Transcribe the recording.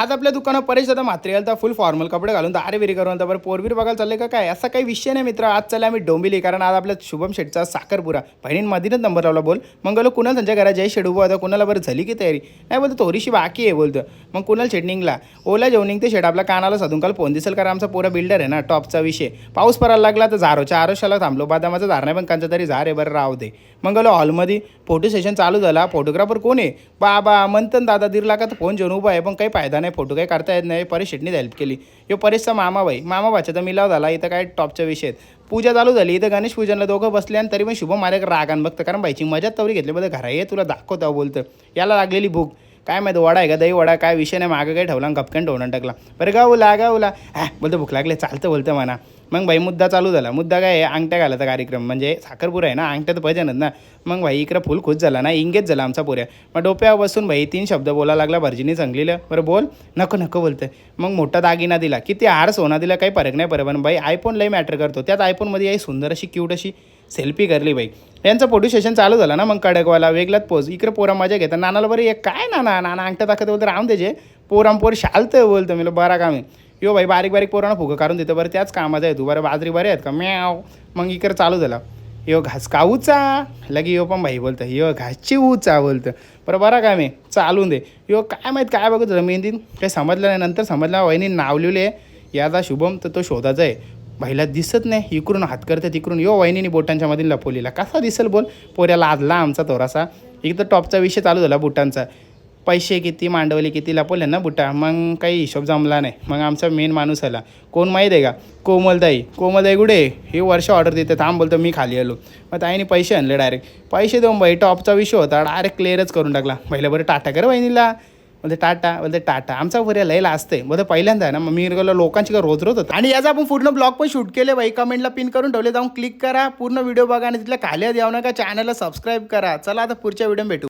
आज आपल्या दुकानात परेश दादा मात्रे आलता फुल फॉर्मल कपडे घालून दारे विरी करून तर पोरबीर बघायला चालले का काय असा काही विषय नाही मित्र। आज चालले आम्ही डोंबिवली, कारण आज आपल्या शुभम शेटचा साखरपुरा बहिणींमधीनच नंबर लावला। बोल मग गेलो कुणाल त्यांच्या घरात जय शेड उभा होता, कुणाला बरं झाली की तयारी नाही बोलतो थोडीशी बाकी आहे बोलतं। मग कुणाल शेट निघला ओला जेवण निघते शेट आपल्या कानाला साधून काल फोन दिसेल, कारण आमचा पुरा बिल्डर आहे ना टॉपचा विषय। पाऊस पडायला लागला तर झारोच्या आरोशाला थांबलो, बदामाचं झार नाही पण कांचा तरी झार आहे बरं राहू दे। मग गेलो हॉलमध्ये फोटो सेशन चालू झाला। फोटोग्राफर कोण आहे बाबा मंथन दादा 1.5 लाखात फोन घेऊन उभा आहे, पण काही फायदा नाही, फोटो काही काढता येत नाही। परेश शेटने हेल्प केली। यो परेशचा मामा भाच्याचा मिलाव झाला। इथं काय टॉपच्या विषयात पूजा चालू झाली, इथं गणेश पूजनला दोघं बसले आणि तरी पण शुभम माझ्याकडे रागान बघतं, कारण बाईची मजात तवरी घेतली बघा घरा ये तुला दाखवता बोलतं। याला लागलेली भूक काय माहिती वडा आहे का दही वडा काय विषय नाही, मागं काही ठेवला गपकन ठेवून टाकला। बरं गावला बोलतं भूक लागले चालतं बोलतं म्हणा। मग भाई मुद्दा चालू झाला। मुद्दा काय आहे अंगठ्या घालायचा कार्यक्रम, म्हणजे साखरपुरा आहे ना अंगठ्या तर पाहिजेनच ना। मग भाई इकडं फुल खुश झाला ना, इंगेज झाला आमचा पुऱ्या। मग डोप्यावर बसून भाई 3 शब्द बोलायला लागला भर्जिनी चांगलीला बरं बोल नको बोलतं। मग मोठा दागिना दिला, किती हार सोना दिला काही फरक नाही पण भाई आयफोन लई मॅटर करतो। त्यात आयफोनमध्ये आई सुंदर अशी क्यूट अशी सेल्फी करली बाई। यांचं फोटो सेशन चालू झाला ना, मग कडकवाला वेगळाच पोज। इकडे पोरा मजा घेतात। नानाला बरं एक काय नाना अंगठ्या दाखवते बोलतं राहून द्यायचे पोर शालतं बोलतं मी बरा काम आहे। यो भाई बारीक पोरांना फुगं काढून देतं बरं त्याच कामाचा आहे तू बरं बाजरी बरे आहेत का म्याव। मग इकडे चालू झाला यो घास काऊचा लगे यो पण भाई बोलतं यो घासची उचा बोलतं बरं काम आहे चालून दे। यो काय माहीत काय बघत होतं मेहंदीत काही समजलं नाही, नंतर समजलं वहिनी नाव लिहिले याचा शुभम तर तो शोधाचा आहे। भाईला दिसत नाही, इकडून हात करते तिकडून यो वहिनीने बोटांच्या मध्ये लपवलेला कसा दिसेल बोल। पोऱ्याला आजला आमचा थोडासा एक तर टॉपचा विषय चालू झाला बुटांचा। पैसे किती मांडवले किती लपवले ना बुटा, मग काही हिशोब जमला नाही। मग आमचा मेन माणूस आला कोण माहीत आहे का कोमलताई कुठे हे वर्ष ऑर्डर देते थांब बोलतो मी खाली आलो। मग ताईने पैसे आणले डायरेक्ट पैसे देऊन भाई टॉपचा विषय होता डायरेक्ट क्लिअरच करून टाकला। पहिलं बरं टाटा कर वहिनीला बोलते टाटा आमचा पर्याला लयला असते बोलतं पहिल्यांदा आहे ना। मग मी गेलो लोकांची का रोज होतं आणि याचा आपण पूर्ण ब्लॉग पण शूट केले बाई, कमेंटला पिन करून ठेवले, जाऊन क्लिक करा पूर्ण व्हिडिओ बघा आणि तिथल्या खाली द्यावं नका, चॅनलला सबस्क्राईब करा। चला आता पुढच्या व्हिडिओ भेटू।